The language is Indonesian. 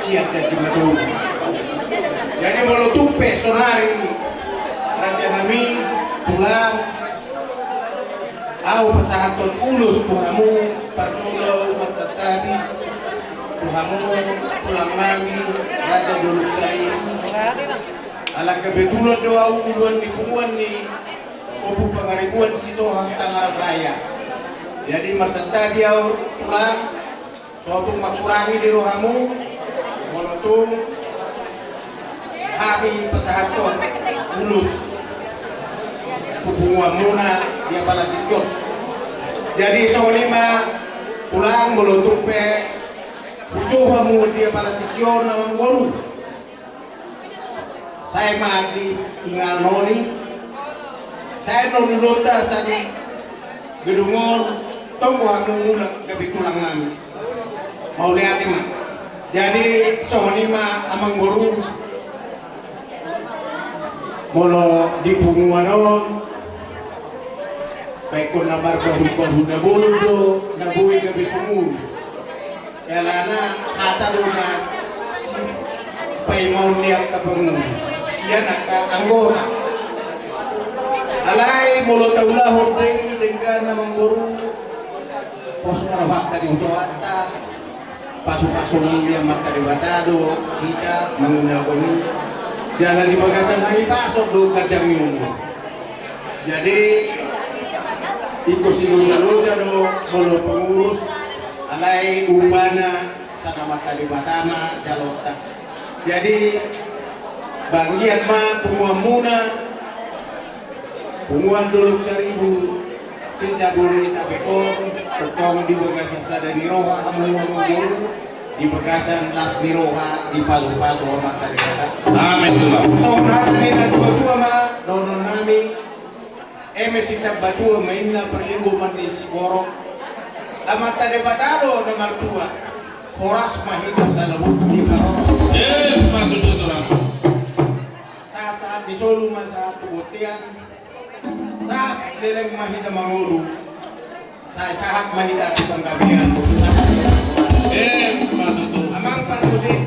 siat jadi madung. Jadi mau tupe sonari raja nami pulang. Au pasahaton ulus puhamu partulo matatabi puhamu pulang nami raja dulu kali. Ala kebetulan doa uluan di punguan ni opu pangaribuan situ tanggal raya. Jadi marsata dia pulang suatu makurangi di rohamu molotung hari pesahaton ulus hubungan muna dia bala tikot. Jadi soalnya pulang molotung pe ujuhamu dia bala tikot namang baru. Saya mati tinggal noni, saya noni londa sani gedungon, tunggu aku mulak kebitulang nami. Mau lihat mah. Jadi sohoni mah amang boru, molo di punguanon, baikon nabar bahu nabulu do, nabui kebitungus. Kalana kata dona, pai mau lihat kepengus. Yan anggota alay mulu taulah hodei dengan namang guru pos marawak tadi untuk ata pasu-pasu yang mata di batado kita menggunakan jalan di bagasan hai pasok do kajang yung jadi ikut sinuna-luna do mulu pengurus alay ubana sana mata di batama jalota jadi banggiat mah punguan muna punguan duluk 1000 sejak buli tabekon tertong di bagasan sadani roha amungan guru di bagasan las miroha di pasu-pasu amat tadi kata amin tuh sohna nina tua mah donon nami sitab batua mainna perlingguman di Siborok amat tadi batado nomor 2 horas mahita salahut di Karoro masuk tuh saat di Solo masa tubutian saat leleng mahita mangulu saya saat mahita di Panggabian amang musik